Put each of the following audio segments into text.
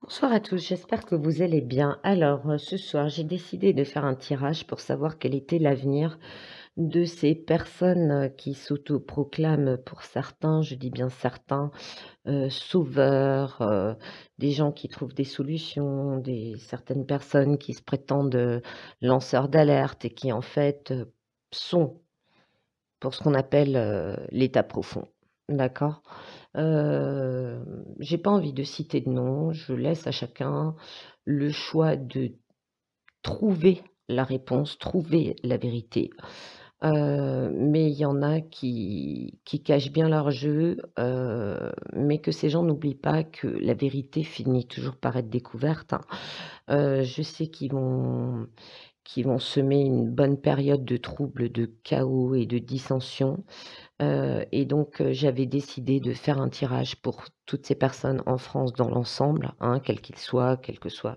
Bonsoir à tous, j'espère que vous allez bien. Alors, ce soir, j'ai décidé de faire un tirage pour savoir quel était l'avenir de ces personnes qui s'autoproclament, pour certains, je dis bien certains, sauveurs, des gens qui trouvent des solutions, certaines personnes qui se prétendent lanceurs d'alerte et qui, en fait, sont pour ce qu'on appelle l'état profond. D'accord. J'ai pas envie de citer de nom, je laisse à chacun le choix de trouver la réponse, trouver la vérité. Mais il y en a qui cachent bien leur jeu, mais que ces gens n'oublient pas que la vérité finit toujours par être découverte, hein. Je sais qu'ils vont semer une bonne période de troubles, de chaos et de dissensions. Et donc, j'avais décidé de faire un tirage pour toutes ces personnes en France dans l'ensemble, hein, quels qu'ils soient, quel que soit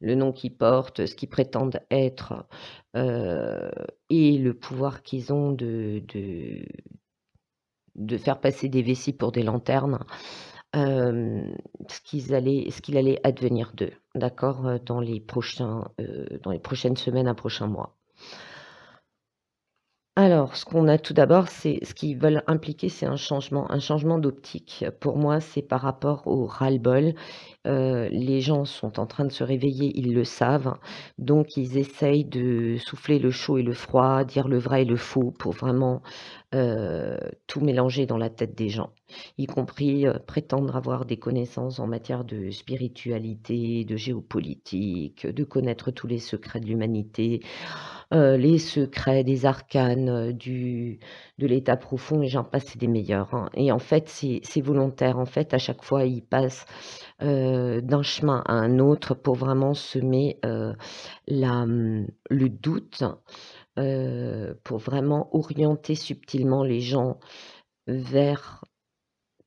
le nom qu'ils portent, ce qu'ils prétendent être, heu et le pouvoir qu'ils ont de faire passer des vessies pour des lanternes, ce qu'il allait advenir d'eux, d'accord? Dans les prochaines semaines, un prochain mois. Alors, ce qu'on a tout d'abord, c'est ce qu'ils veulent impliquer, c'est un changement d'optique. Pour moi, c'est par rapport au ras-le-bol. Les gens sont en train de se réveiller, ils le savent, donc ils essayent de souffler le chaud et le froid, dire le vrai et le faux pour vraiment, tout mélanger dans la tête des gens, y compris, prétendre avoir des connaissances en matière de spiritualité, de géopolitique, de connaître tous les secrets de l'humanité, les secrets des arcanes, de l'état profond et j'en passe, et des meilleurs, hein, et en fait, c'est volontaire. En fait, à chaque fois, ils passent, d'un chemin à un autre pour vraiment semer, le doute, pour vraiment orienter subtilement les gens vers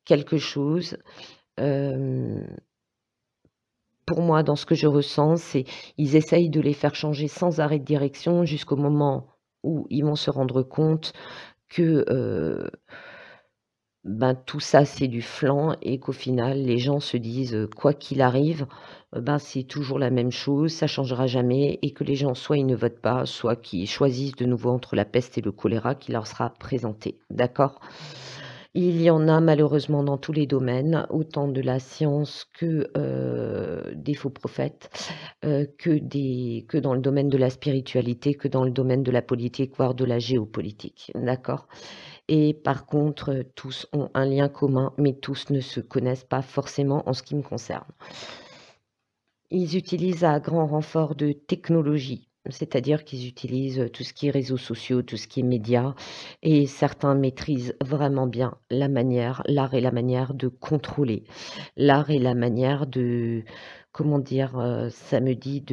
quelque chose. Hem, pour moi, dans ce que je ressens, c'est ils essayent de les faire changer sans arrêt de direction jusqu'au moment où ils vont se rendre compte que, ben, tout ça, c'est du flan et qu'au final, les gens se disent, quoi qu'il arrive, ben, c'est toujours la même chose, ça changera jamais et que les gens, soit ils ne votent pas, soit qu'ils choisissent de nouveau entre la peste et le choléra qui leur sera présenté, d'accord? Il y en a malheureusement dans tous les domaines, autant de la science que, des faux prophètes, que dans le domaine de la spiritualité, que dans le domaine de la politique, voire de la géopolitique, d'accord? Et par contre, tous ont un lien commun, mais tous ne se connaissent pas forcément en ce qui me concerne. Ils utilisent à grand renfort de technologie, c'est-à-dire qu'ils utilisent, tout ce qui est réseaux sociaux, tout ce qui est médias et certains maîtrisent vraiment bien l'art et la manière de contrôler, l'art et la manière de comment dire? Ça me dit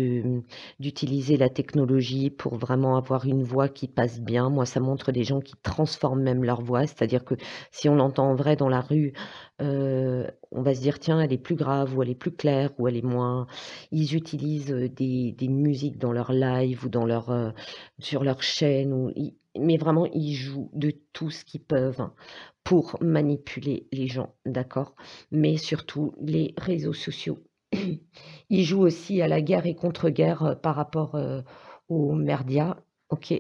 d'utiliser la technologie pour vraiment avoir une voix qui passe bien. Moi, ça montre des gens qui transforment même leur voix, c'est-à-dire que si on l'entend en vrai dans la rue, on va se dire: «Tiens, elle est plus grave ou elle est plus claire ou elle est moins». Ils utilisent, des musiques dans leurs lives ou sur leur chaîne ou mais vraiment ils jouent de tout ce qu'ils peuvent pour manipuler les gens, d'accord? Mais surtout les réseaux sociaux. Ils jouent aussi à la guerre et contre-guerre, par rapport, aux merdias, OK?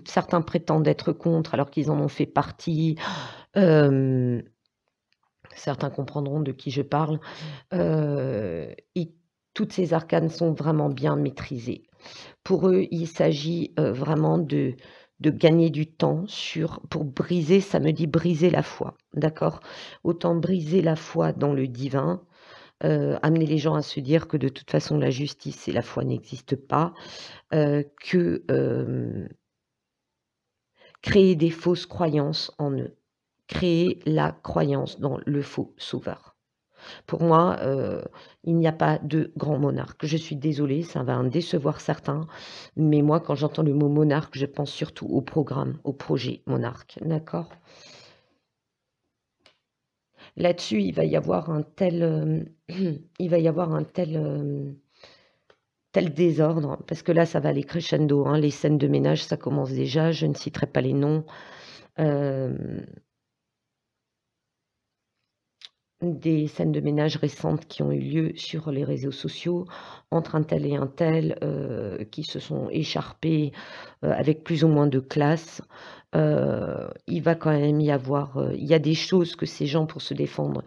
Certains prétendent être contre alors qu'ils en ont fait partie. Hem, certains comprendront de qui je parle. Et toutes ces arcanes sont vraiment bien maîtrisées. Pour eux, il s'agit, vraiment de gagner du temps pour briser, ça me dit briser la foi, d'accord? Autant briser la foi dans le divin, amener les gens à se dire que de toute façon la justice et la foi n'existent pas, que, créer des fausses croyances en eux, créer la croyance dans le faux sauveur. Pour moi, il n'y a pas de grand monarque. Je suis désolée, ça va en décevoir certains, mais moi, quand j'entends le mot monarque, je pense surtout au programme, au projet monarque, d'accord? Là-dessus, il va y avoir un tel, il va y avoir un tel désordre, parce que là, ça va aller crescendo, hein. Les scènes de ménage, ça commence déjà, je ne citerai pas les noms. Hem, des scènes de ménage récentes qui ont eu lieu sur les réseaux sociaux entre un tel et un tel, qui se sont écharpés, avec plus ou moins de classe. Il va quand même y avoir, il y a des choses que ces gens, pour se défendre,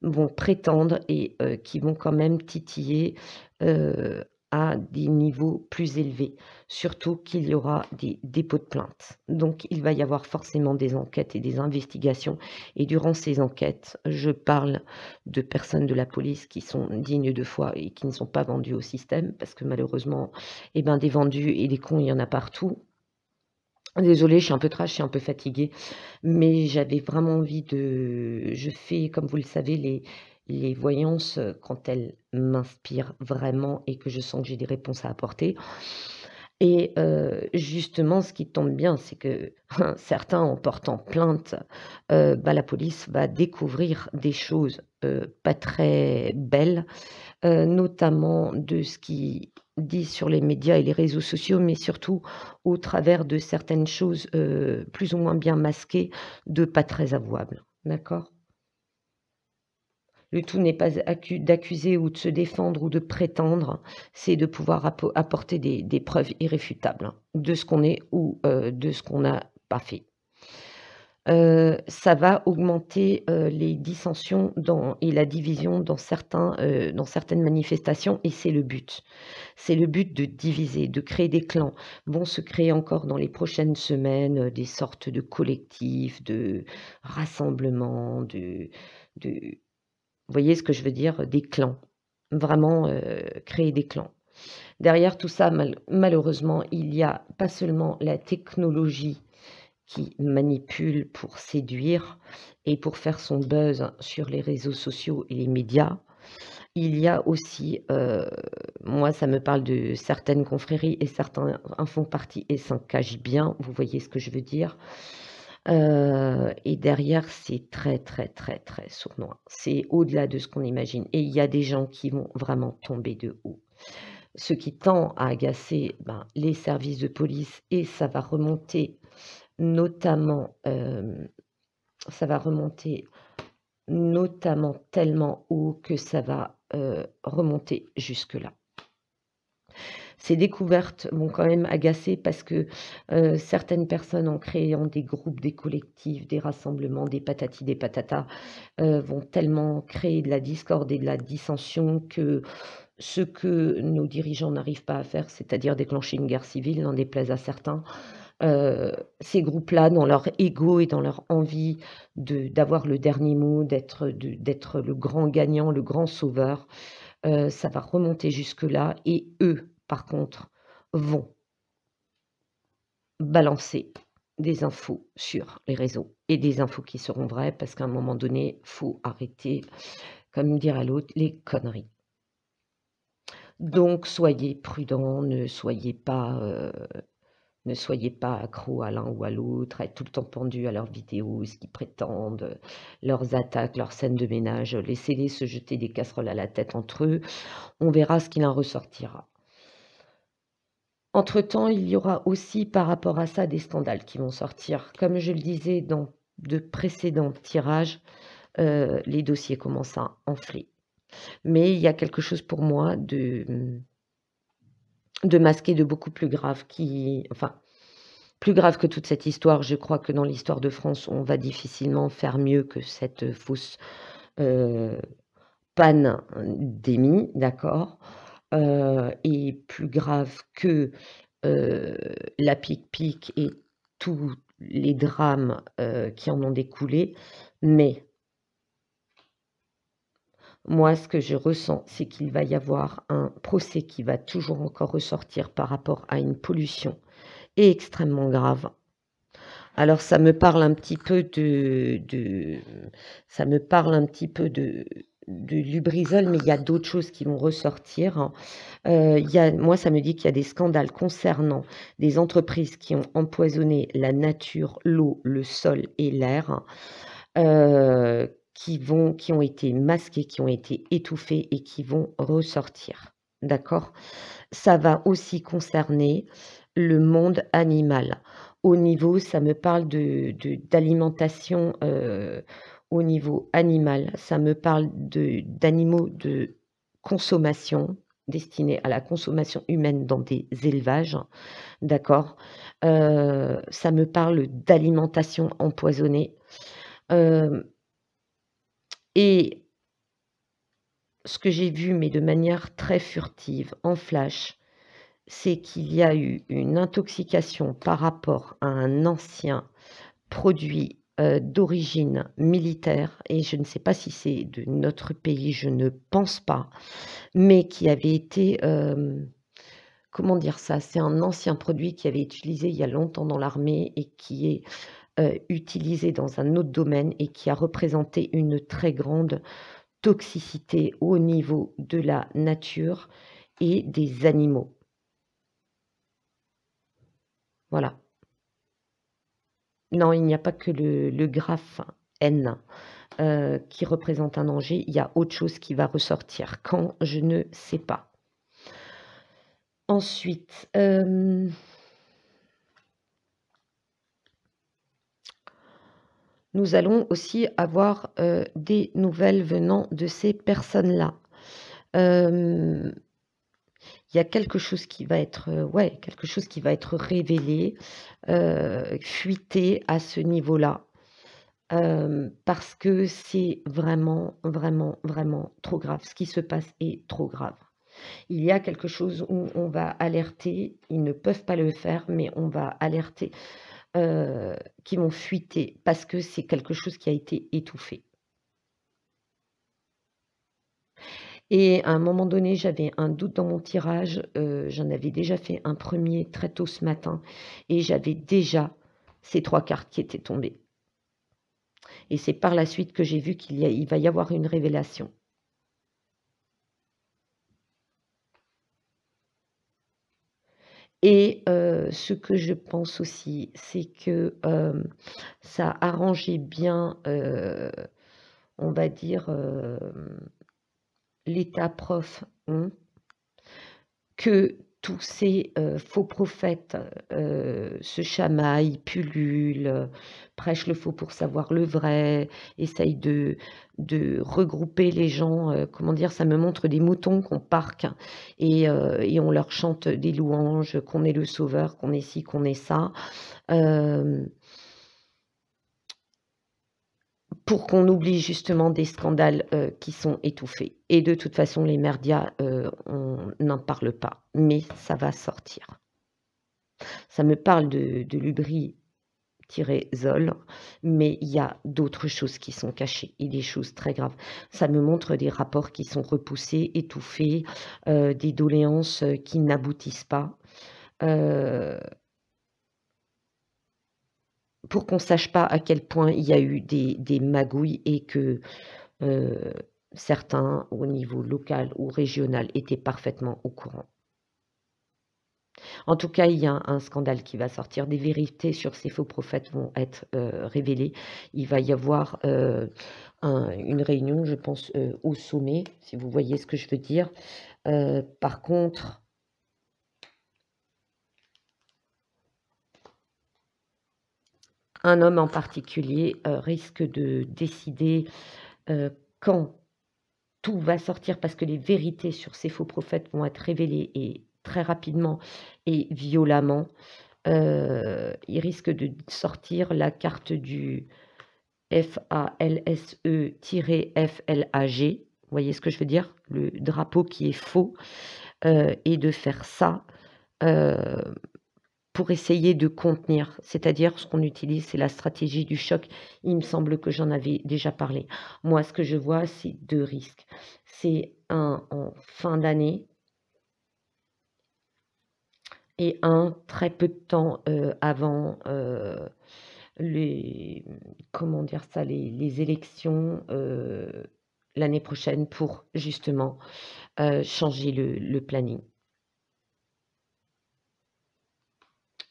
vont prétendre et qui vont quand même titiller, heu, à des niveaux plus élevés. Surtout qu'il y aura des dépôts de plainte. Donc il va y avoir forcément des enquêtes et des investigations, et durant ces enquêtes, je parle de personnes de la police qui sont dignes de foi et qui ne sont pas vendues au système, parce que malheureusement, eh ben, des vendus et des cons, il y en a partout. Désolée, je suis un peu trash, je suis un peu fatiguée, mais j'avais vraiment envie de je fais, comme vous le savez, les voyances, quand elles m'inspirent vraiment et que je sens que j'ai des réponses à apporter, et justement, ce qui tombe bien, c'est que certains, en portant plainte, bah, la police va découvrir des choses, pas très belles, notamment de ce qui dit sur les médias et les réseaux sociaux, mais surtout au travers de certaines choses, plus ou moins bien masquées, de pas très avouables. D'accord? Le tout n'est pas d'accuser ou de se défendre ou de prétendre, c'est de pouvoir apporter des preuves irréfutables, hein, de ce qu'on est ou de ce qu'on n'a pas fait. Ça va augmenter, les dissensions et la division dans certaines manifestations, et c'est le but. C'est le but, de diviser, de créer des clans. Vont se créer encore dans les prochaines semaines, des sortes de collectifs, de rassemblements, de vous voyez ce que je veux dire? Des clans. Vraiment, créer des clans. Derrière tout ça, malheureusement, il y a pas seulement la technologie qui manipule pour séduire et pour faire son buzz sur les réseaux sociaux et les médias. Il y a aussi, moi ça me parle de certaines confréries, et certains en font partie et s'en cachent bien, vous voyez ce que je veux dire? Et derrière, c'est très, très, très, très sournois. C'est au-delà de ce qu'on imagine, et il y a des gens qui vont vraiment tomber de haut. Ce qui tend à agacer, ben, les services de police, et ça va remonter notamment, ça va remonter notamment tellement haut que ça va, remonter jusque-là. Ces découvertes vont quand même agacer parce que, certaines personnes, en créant des groupes, des collectifs, des rassemblements, des patatis, des patatas, vont tellement créer de la discorde et de la dissension que ce que nos dirigeants n'arrivent pas à faire, c'est-à-dire déclencher une guerre civile, n'en déplaise à certains, ces groupes-là, dans leur ego et dans leur envie d'avoir le dernier mot, d'être le grand gagnant, le grand sauveur, ça va remonter jusque-là, et eux, par contre, vont balancer des infos sur les réseaux, et des infos qui seront vraies, parce qu'à un moment donné, faut arrêter, comme dirait l'autre, les conneries. Donc soyez prudents, ne soyez pas accros à l'un ou à l'autre, à être tout le temps pendus à leurs vidéos, ce qu'ils prétendent, leurs attaques, leurs scènes de ménage. Laissez-les se jeter des casseroles à la tête entre eux. On verra ce qu'il en ressortira. Entre-temps, il y aura aussi, par rapport à ça, des scandales qui vont sortir. Comme je le disais dans de précédents tirages, les dossiers commencent à enfler. Mais il y a quelque chose pour moi de masqué, de beaucoup plus grave, plus grave que toute cette histoire. Je crois que dans l'histoire de France, on va difficilement faire mieux que cette fausse, heu, pandémie, d'accord? Et plus grave que, la pique-pique et tous les drames, qui en ont découlé. Mais moi, ce que je ressens, c'est qu'il va y avoir un procès qui va toujours encore ressortir par rapport à une pollution extrêmement grave. Alors ça me parle un petit peu ça me parle un petit peu de Lubrizol, mais il y a d'autres choses qui vont ressortir, hein. Il y a Moi, ça me dit qu'il y a des scandales concernant des entreprises qui ont empoisonné la nature, l'eau, le sol et l'air, qui ont été masqués, qui ont été étouffés et qui vont ressortir. D'accord? Ça va aussi concerner le monde animal. Au niveau, ça me parle d'alimentation, au niveau animal, ça me parle d'animaux de consommation, destinés à la consommation humaine dans des élevages, d'accord? Ça me parle d'alimentation empoisonnée, hem et ce que j'ai vu, mais de manière très furtive, en flash, c'est qu'il y a eu une intoxication par rapport à un ancien produit, d'origine militaire et je ne sais pas si c'est de notre pays, je ne pense pas, mais qui avait été, comment dire ça? C'est un ancien produit qui avait été utilisé il y a longtemps dans l'armée et qui est, utilisé dans un autre domaine et qui a représenté une très grande toxicité au niveau de la nature et des animaux. Voilà. Non, il n'y a pas que le graphe N, qui représente un danger, il y a autre chose qui va ressortir. Quand? Je ne sais pas. Ensuite, nous allons aussi avoir, des nouvelles venant de ces personnes-là. Hem, il y a quelque chose qui va être, ouais, quelque chose qui va être révélé, fuité à ce niveau-là. Parce que c'est vraiment, vraiment, vraiment trop grave. Ce qui se passe est trop grave. Il y a quelque chose où on va alerter, ils ne peuvent pas le faire, mais on va alerter, heu, qui vont fuiter parce que c'est quelque chose qui a été étouffé. Et à un moment donné, j'avais un doute dans mon tirage, j'en avais déjà fait un premier très tôt ce matin et j'avais déjà ces 3 cartes qui étaient tombées. Et c'est par la suite que j'ai vu il va y avoir une révélation. Et ce que je pense aussi, c'est que, ça arrangeait bien, on va dire, l'État profond que tous ces, faux prophètes, se chamaillent, pullulent, prêchent le faux pour savoir le vrai, essayent de regrouper les gens, comment dire? Ça me montre des moutons qu'on parque et on leur chante des louanges, qu'on est le sauveur, qu'on est ci, qu'on est ça, hem, pour qu'on oublie justement des scandales, qui sont étouffés et de toute façon les merdias, on n'en parle pas, mais ça va sortir. Ça me parle de Lubrizol, mais il y a d'autres choses qui sont cachées et des choses très graves. Ça me montre des rapports qui sont repoussés, étouffés, des doléances, qui n'aboutissent pas, heu, pour qu'on sache pas à quel point il y a eu des magouilles et que, heu, certains au niveau local ou régional étaient parfaitement au courant. En tout cas, il y a un scandale qui va sortir. Des vérités sur ces faux prophètes vont être, révélées. Il va y avoir, une réunion, je pense, au sommet, si vous voyez ce que je veux dire. Par contre, un homme en particulier, risque de décider, quand tout va sortir parce que les vérités sur ces faux prophètes vont être révélées et très rapidement et violemment. Il risque de sortir la carte du FALSE-FLAG. Vous voyez ce que je veux dire? Le drapeau qui est faux, et de faire ça, heu, pour essayer de contenir. C'est-à-dire ce qu'on utilise, c'est la stratégie du choc. Il me semble que j'en avais déjà parlé. Moi, ce que je vois, c'est 2 risques. C'est un en fin d'année et un très peu de temps, avant, les comment dire ça? Les élections, l'année prochaine pour justement, changer le planning.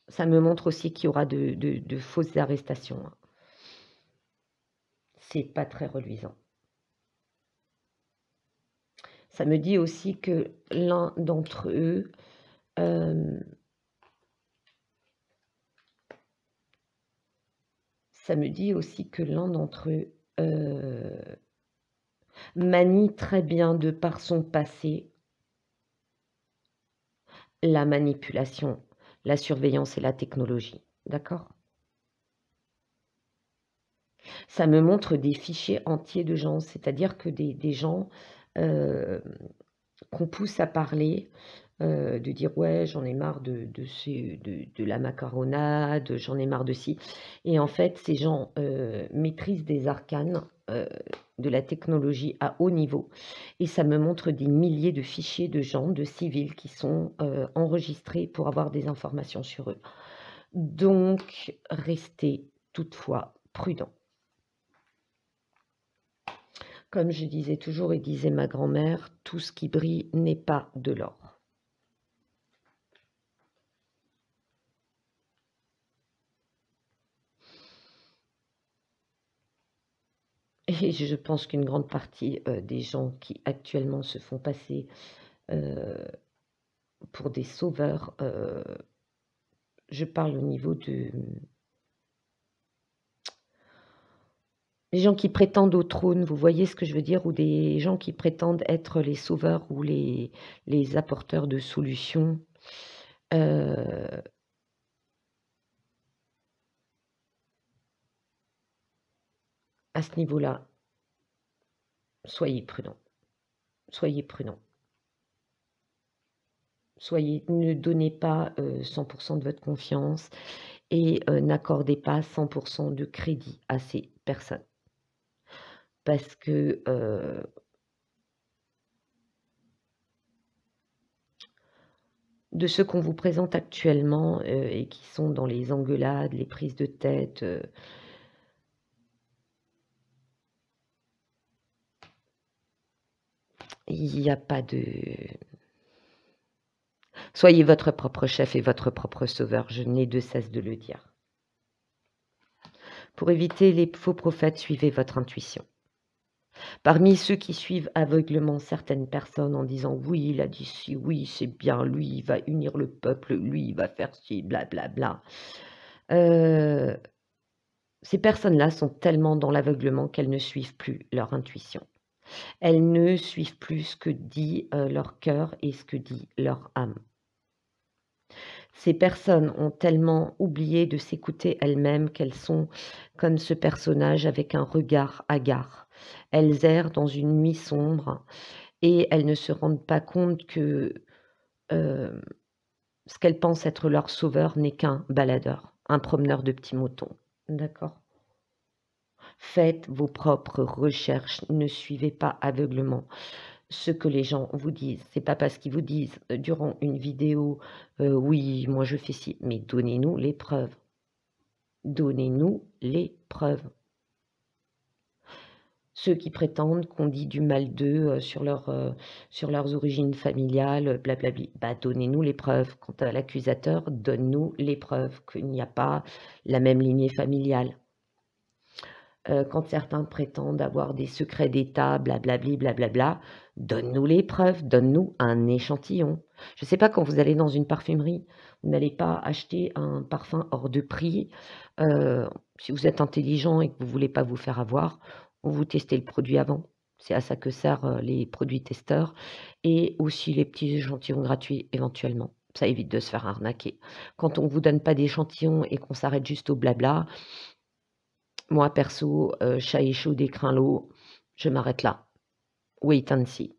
Ça me montre aussi qu'il y aura de fausses arrestations, hein. C'est pas très reluisant. Ça me dit aussi que l'un d'entre eux, hem, ça me dit aussi que l'un d'entre eux heu, manie très bien de par son passé la manipulation, la surveillance et la technologie, d'accord? Ça me montre des fichiers entiers de gens, c'est-à-dire que des gens, hem, qu'on pousse à parler, de dire: «Ouais, j'en ai marre de la macaronnade, j'en ai marre de ci» et en fait, ces gens, maîtrisent des arcanes, de la technologie à haut niveau et ça me montre des milliers de fichiers de gens, de civils qui sont, enregistrés pour avoir des informations sur eux. Donc restez toutefois prudents. Comme je disais toujours et disait ma grand-mère: «Tout ce qui brille n'est pas de l'or». Et je pense qu'une grande partie, des gens qui actuellement se font passer, heu, pour des sauveurs, je parle au niveau de, les gens qui prétendent au trône, vous voyez ce que je veux dire? Ou des gens qui prétendent être les sauveurs ou les apporteurs de solutions, heu, à ce niveau-là, soyez prudents, soyez prudents. Soyez ne donnez pas, 100 de votre confiance et n'accordez pas 100 de crédit à ces personnes. Parce que, de ceux qu'on vous présente actuellement, et qui sont dans les engueulades, les prises de tête, il n'y a pas de soyez votre propre chef et votre propre sauveur, je n'ai de cesse de le dire. Pour éviter les faux prophètes, suivez votre intuition. Parmi ceux qui suivent aveuglément certaines personnes en disant: «Oui, il a dit ci, oui, c'est bien, lui, il va unir le peuple, lui, il va faire ci, bla bla bla». Heu, Ces personnes-là sont tellement dans l'aveuglement qu'elles ne suivent plus leur intuition. Elles ne suivent plus ce que dit, leur cœur et ce que dit leur âme. Ces personnes ont tellement oublié de s'écouter elles-mêmes qu'elles sont comme ce personnage avec un regard hagard. Elles errent dans une nuit sombre et elles ne se rendent pas compte que, hem, ce qu'elles pensent être leur sauveur n'est qu'un baladeur, un promeneur de petits moutons. D'accord? Faites vos propres recherches, ne suivez pas aveuglement ce que les gens vous disent. C'est pas parce qu'ils vous disent, durant une vidéo, «Oui, moi je fais ci», mais donnez-nous les preuves. Donnez-nous les preuves. Ceux qui prétendent qu'on dit du mal d'eux, sur leurs origines familiales, blablabli, bah, donnez-nous les preuves. Quant à l'accusateur, donne-nous les preuves qu'il n'y a pas la même lignée familiale. Quand certains prétendent avoir des secrets d'État, blablabli, blablabla, donne-nous les preuves, donne-nous un échantillon. Je ne sais pas, quand vous allez dans une parfumerie, vous n'allez pas acheter un parfum hors de prix, heu, si vous êtes intelligent et que vous ne voulez pas vous faire avoir, vous testez le produit avant. C'est à ça que servent, les produits testeurs et aussi les petits échantillons gratuits éventuellement. Ça évite de se faire arnaquer. Quand on vous donne pas d'échantillon et qu'on s'arrête juste au blabla, moi perso, chat échaudé craint l'eau, je m'arrête là. Wait and see.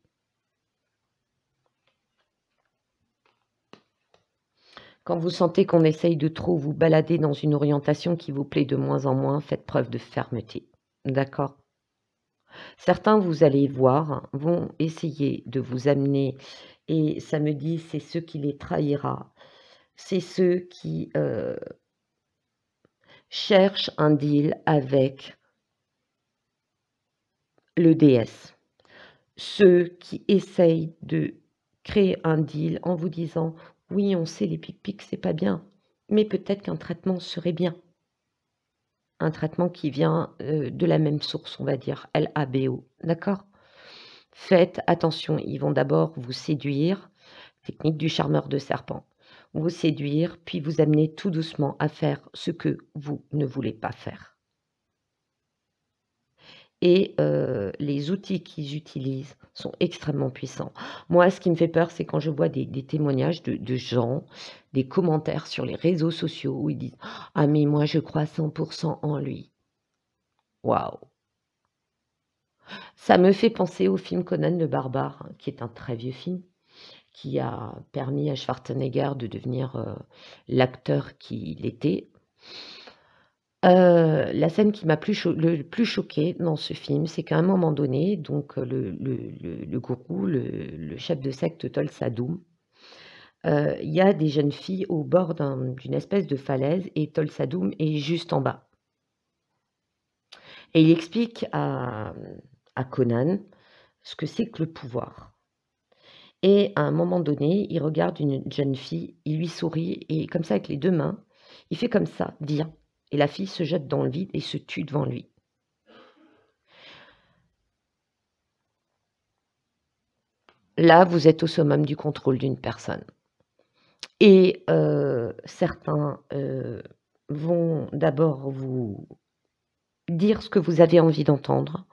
Quand vous sentez qu'on essaye de trop vous balader dans une orientation qui vous plaît de moins en moins, faites preuve de fermeté. D'accord? Certains, vous allez voir, vont essayer de vous amener et ça me dit: «C'est ce qui les trahira». C'est ceux qui, cherchent un deal avec l'EDS. Ceux qui essayent de créer un deal en vous disant: «Oui, on sait, les pics-pics, c'est pas bien, mais peut-être qu'un traitement serait bien». Un traitement qui vient, de la même source, on va dire, LABO, d'accord? Faites attention, ils vont d'abord vous séduire, technique du charmeur de serpent, vous séduire, puis vous amener tout doucement à faire ce que vous ne voulez pas faire et les outils qu'ils utilisent sont extrêmement puissants. Moi, ce qui me fait peur, c'est quand je vois des témoignages de gens, des commentaires sur les réseaux sociaux où ils disent: «Ah mais moi je crois 100 en lui». Waouh! Ça me fait penser au film Conan le barbare, hein, qui est un très vieux film, qui a permis à Schwarzenegger de devenir, l'acteur qu'il était. La scène qui m'a le plus choquée dans ce film, c'est qu'à un moment donné, donc le gourou, le chef de secte Tol Sadoum, il y a des jeunes filles au bord d'une espèce de falaise et Tol Sadoum est juste en bas et il explique à Conan ce que c'est que le pouvoir et à un moment donné, il regarde une jeune fille, il lui sourit et comme ça avec les 2 mains, il fait comme ça: «Viens» et la fille se jette dans le vide et se tue devant lui. Là, vous êtes au summum du contrôle d'une personne et certains, vont d'abord vous dire ce que vous avez envie d'entendre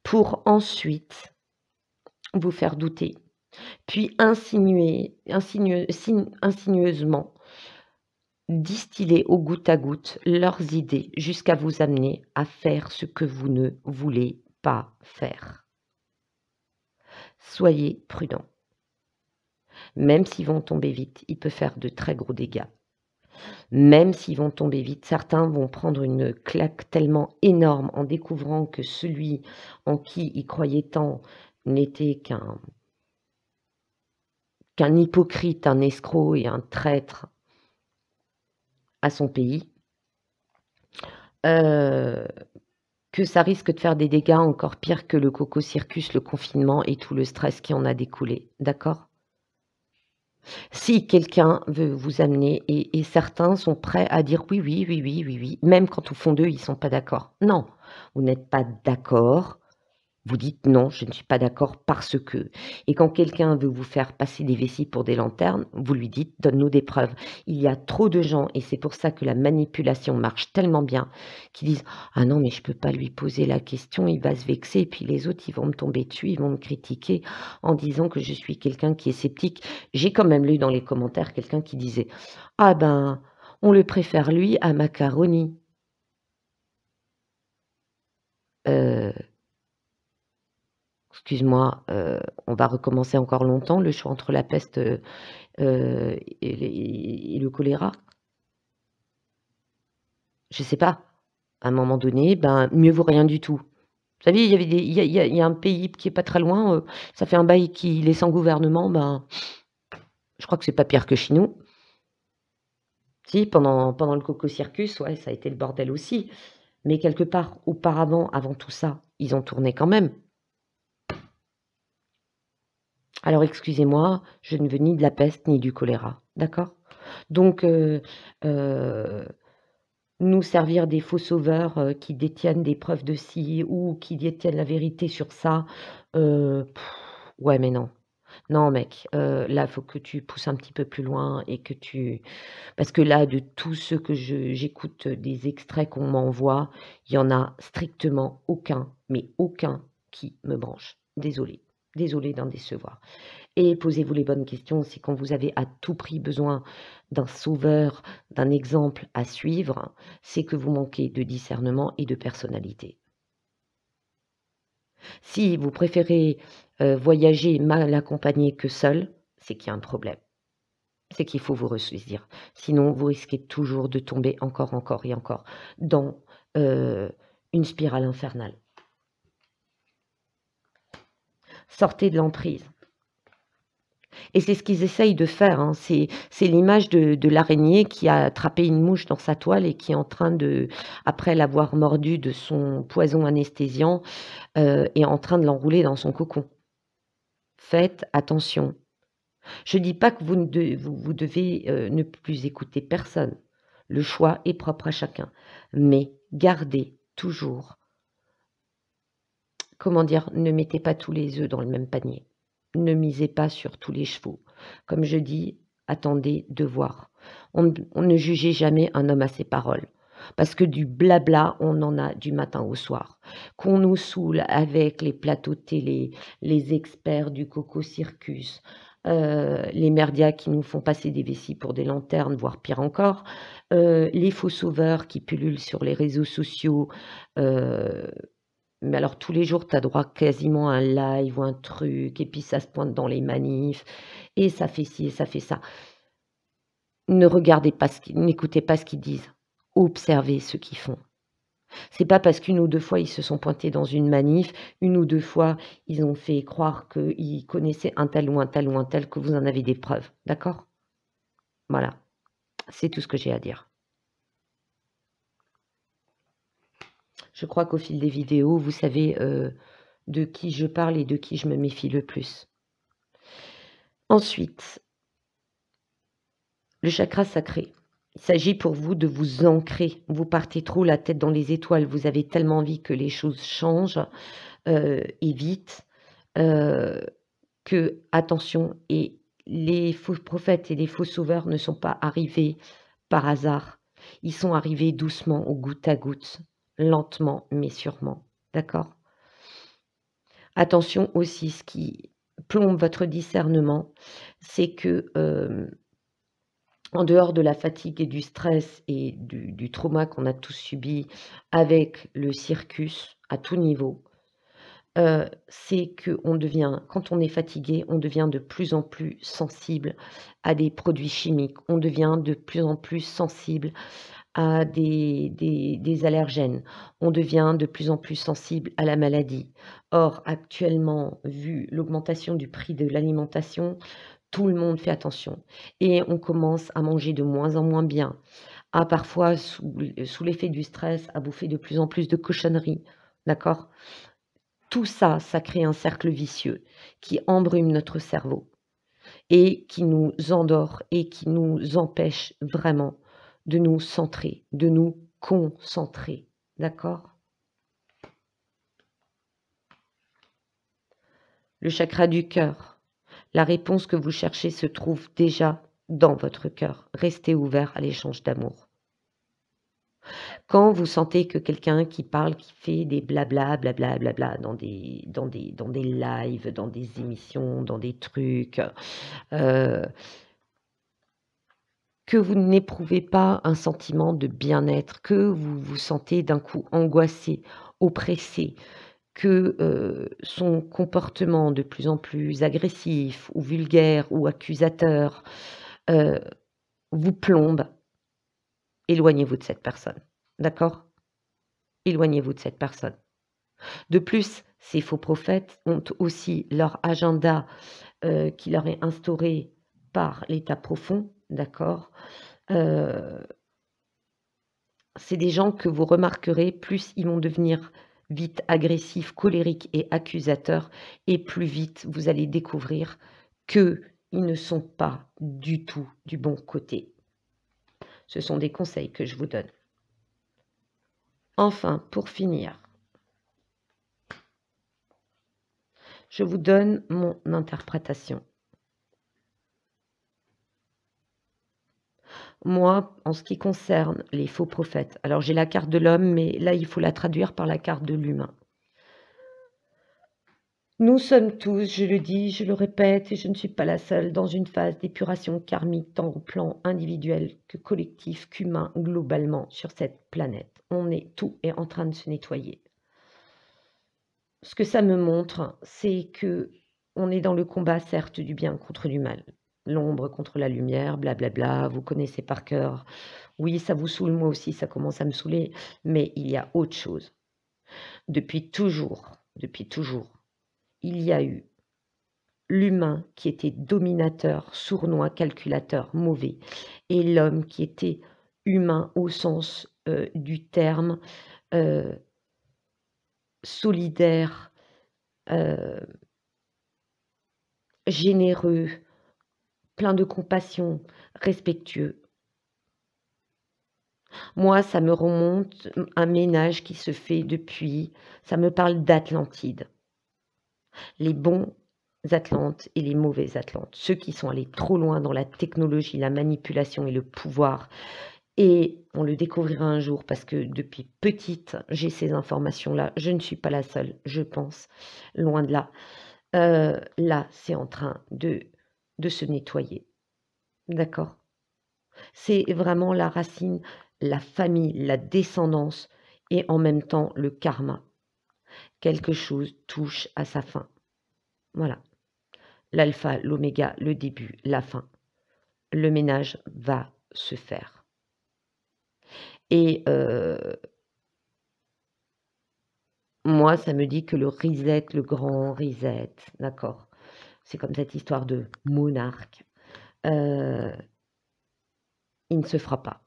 pour ensuite vous faire douter, puis insinueusement distiller au goutte à goutte leurs idées jusqu'à vous amener à faire ce que vous ne voulez pas faire. Soyez prudents. Même s'ils vont tomber vite, il peut faire de très gros dégâts. Même s'ils vont tomber vite, certains vont prendre une claque tellement énorme en découvrant que celui en qui ils croyaient tant n'était qu'un hypocrite, un escroc et un traître à son pays, heu, que ça risque de faire des dégâts encore pires que le Coco Circus, le confinement et tout le stress qui en a découlé, d'accord? Si quelqu'un veut vous amener et certains sont prêts à dire: «Oui, oui, oui, oui, oui, oui», même quand au fond d'eux, ils sont pas d'accord. Non, vous n'êtes pas d'accord, vous dites: «Non, je ne suis pas d'accord parce que» et quand quelqu'un veut vous faire passer des vessies pour des lanternes, vous lui dites: «Donne-nous des preuves». Il y a trop de gens et c'est pour ça que la manipulation marche tellement bien, qui disent: «Ah non, mais je peux pas lui poser la question, il va se vexer et puis les autres, ils vont me tomber dessus, ils vont me critiquer en disant que je suis quelqu'un qui est sceptique». J'ai quand même lu dans les commentaires quelqu'un qui disait: «Ah ben, on le préfère lui à Macaroni». Heu Excuse-moi, on va recommencer encore longtemps le choix entre la peste, et le choléra? Je sais pas. À un moment donné, ben, mieux vaut rien du tout. Vous savez, il y avait des il y a un pays qui est pas très loin, ça fait un bail qu'il est sans gouvernement, ben, je crois que c'est pas pire que chez nous. Si, pendant le Coco Circus, ouais, ça a été le bordel aussi, mais quelque part, auparavant, avant tout ça, ils ont tourné quand même. Alors excusez-moi, je ne veux ni de la peste ni du choléra, d'accord? Donc heu, nous servir des faux sauveurs, qui détiennent des preuves de ci ou qui détiennent la vérité sur ça, heu, ouais, mais non. Non mec, là, faut que tu pousses un petit peu plus loin et que tu parce que là, de tous ceux que j'écoute, des extraits qu'on m'envoie, il y en a strictement aucun, mais aucun qui me branche. Désolée, désolée d'en décevoir. Et posez-vous les bonnes questions, c'est quand vous avez à tout prix besoin d'un sauveur, d'un exemple à suivre, c'est que vous manquez de discernement et de personnalité. Si vous préférez, voyager mal accompagné que seul, c'est qu'il y a un problème. C'est qu'il faut vous ressaisir. Sinon, vous risquez toujours de tomber encore et encore dans, heu, une spirale infernale. Sortez de l'emprise. Et c'est ce qu'ils essayent de faire, hein. C'est l'image de l'araignée qui a attrapé une mouche dans sa toile et qui est en train de après l'avoir mordue de son poison anesthésiant, est en train de l'enrouler dans son cocon. Faites attention. Je dis pas que vous devez, ne plus écouter personne. Le choix est propre à chacun. Mais gardez toujours comment dire? Ne mettez pas tous les œufs dans le même panier. Ne misez pas sur tous les chevaux. Comme je dis, attendez de voir. On ne jugez jamais un homme à ses paroles. Parce que du blabla, on en a du matin au soir. Qu'on nous saoule avec les plateaux de télé, les experts du Coco Circus, les merdias qui nous font passer des vessies pour des lanternes, voire pire encore, les faux sauveurs qui pullulent sur les réseaux sociaux, heu, mais alors tous les jours, tu as droit quasiment à un live ou un truc et puis ça se pointe dans les manifs et ça fait ci et ça fait ça. Ne regardez pas n'écoutez pas ce qu'ils disent, observez ce qu'ils font. C'est pas parce qu'une ou 2 fois ils se sont pointés dans une manif, une ou 2 fois ils ont fait croire qu'ils connaissaient un tel ou un tel ou un tel que vous en avez des preuves, d'accord? Voilà, c'est tout ce que j'ai à dire. Je crois qu'au fil des vidéos, vous savez, de qui je parle et de qui je me méfie le plus. Ensuite, le chakra sacré. Il s'agit pour vous de vous ancrer. Vous partez trop la tête dans les étoiles, vous avez tellement envie que les choses changent, et vite, que attention, et les faux prophètes et les faux sauveurs ne sont pas arrivés par hasard. Ils sont arrivés doucement, au goutte à goutte, lentement mais sûrement. D'accord? Attention aussi, ce qui plombe votre discernement, c'est que, en dehors de la fatigue et du stress et du trauma qu'on a tous subi avec le circus à tout niveau, c'est qu'on devient quand on est fatigué, on devient de plus en plus sensible à des produits chimiques. On devient de plus en plus sensible à des allergènes. On devient de plus en plus sensible à la maladie. Or, actuellement, vu l'augmentation du prix de l'alimentation, tout le monde fait attention et on commence à manger de moins en moins bien, à parfois sous l'effet du stress, à bouffer de plus en plus de cochonneries, d'accord? Tout ça, ça crée un cercle vicieux qui embrume notre cerveau et qui nous endort et qui nous empêche vraiment de nous centrer, de nous concentrer, d'accord? Le chakra du cœur, la réponse que vous cherchez se trouve déjà dans votre cœur. Restez ouvert à l'échange d'amour. Quand vous sentez que quelqu'un qui parle, qui fait des blabla, blabla, blabla dans des lives, dans des émissions, dans des trucs, heu, que vous n'éprouvez pas un sentiment de bien-être, que vous vous sentez d'un coup angoissé, oppressé, que, son comportement de plus en plus agressif ou vulgaire ou accusateur, heu, vous plombe, éloignez-vous de cette personne, d'accord? Éloignez-vous de cette personne. De plus, ces faux prophètes ont aussi leur agenda, qui leur est instauré par l'état profond, d'accord? Heu, c'est des gens que vous remarquerez, plus ils vont devenir vite agressifs, colériques et accusateurs et plus vite vous allez découvrir qu'ils ne sont pas du tout du bon côté. Ce sont des conseils que je vous donne. Enfin, pour finir, je vous donne mon interprétation. Moi, en ce qui concerne les faux prophètes, alors j'ai la carte de l'homme, mais là, il faut la traduire par la carte de l'humain. Nous sommes tous, je le dis, je le répète, et je ne suis pas la seule, dans une phase d'épuration karmique tant au plan individuel que collectif, qu'humain, globalement, sur cette planète. Tout est en train de se nettoyer. Ce que ça me montre, c'est que on est dans le combat, certes, du bien contre du mal. L'ombre contre la lumière, blablabla, vous connaissez par cœur. Oui, ça vous saoule, moi aussi, ça commence à me saouler, mais il y a autre chose. Depuis toujours, il y a eu l'humain qui était dominateur, sournois, calculateur, mauvais, et l'homme qui était humain au sens du terme, euh, solidaire, euh, généreux, plein de compassion, respectueux. Moi, ça me remonte un ménage qui se fait depuis, ça me parle d'Atlantide. Les bons Atlantes et les mauvais Atlantes, ceux qui sont allés trop loin dans la technologie, la manipulation et le pouvoir, et on le découvrira un jour parce que depuis petite, j'ai ces informations-là. Je ne suis pas la seule, je pense, loin de là. Là, c'est en train de se nettoyer, d'accord? C'est vraiment la racine, la famille, la descendance et en même temps le karma. Quelque chose touche à sa fin. Voilà. L'alpha, l'oméga, le début, la fin. Le ménage va se faire. Et moi, ça me dit que le reset, le grand reset, d'accord? C'est comme cette histoire de monarque, heu, il ne se fera pas.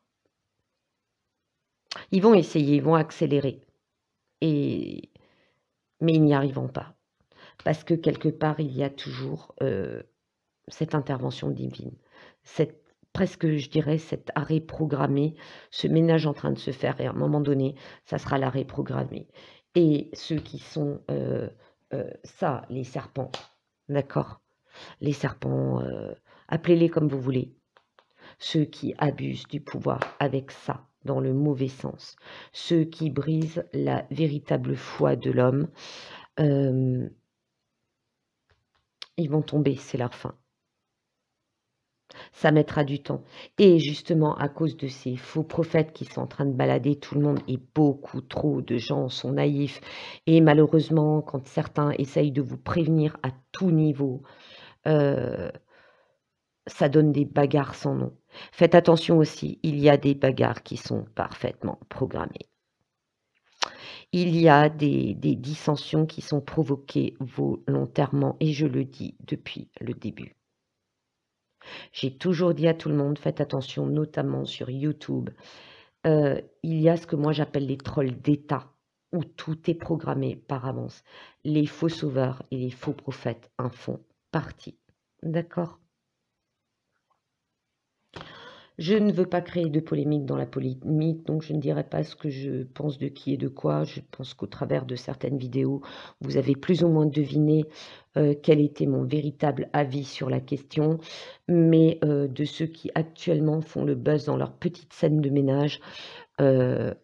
Ils vont essayer, ils vont accélérer et mais ils n'y arriveront pas. Parce que quelque part, il y a toujours, cette intervention divine, cette presque, je dirais, cet arrêt programmé, ce ménage en train de se faire et à un moment donné, ça sera l'arrêt programmé et ceux qui sont, ça, les serpents, d'accord? Les serpents, appelez-les comme vous voulez, ceux qui abusent du pouvoir avec ça, dans le mauvais sens, ceux qui brisent la véritable foi de l'homme, hem, ils vont tomber, c'est leur fin. Ça mettra du temps et justement à cause de ces faux prophètes qui sont en train de balader tout le monde et beaucoup trop de gens sont naïfs et malheureusement quand certains essayent de vous prévenir à tout niveau, heu, ça donne des bagarres sans nom. Faites attention aussi, il y a des bagarres qui sont parfaitement programmées. Il y a des dissensions qui sont provoquées volontairement et je le dis depuis le début. J'ai toujours dit à tout le monde: «Faites attention», notamment sur YouTube. Il y a ce que moi j'appelle les trolls d'État, où tout est programmé par avance. Les faux sauveurs et les faux prophètes en font partie. D'accord? Je ne veux pas créer de polémique dans la polémique, donc je ne dirai pas ce que je pense de qui et de quoi. Je pense qu'au travers de certaines vidéos, vous avez plus ou moins deviné, quel était mon véritable avis sur la question. Mais, de ceux qui actuellement font le buzz dans leur petite scène de ménage, heu,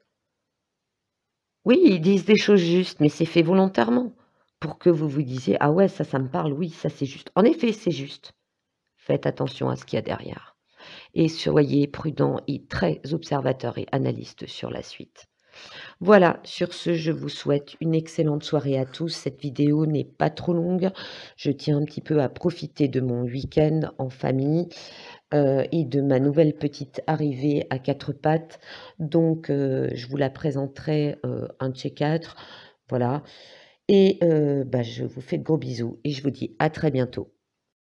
oui, ils disent des choses justes, mais c'est fait volontairement pour que vous vous disiez: «Ah ouais, ça me parle, oui, ça c'est juste». En effet, c'est juste. Faites attention à ce qu'il y a derrière. Et soyez prudents et très observateurs et analystes sur la suite. Voilà, sur ce, je vous souhaite une excellente soirée à tous. Cette vidéo n'est pas trop longue. Je tiens un petit peu à profiter de mon week-end en famille et de ma nouvelle petite arrivée à 4 pattes. Donc, je vous la présenterai un de ces 4. Voilà. Et bah, je vous fais de gros bisous et je vous dis à très bientôt.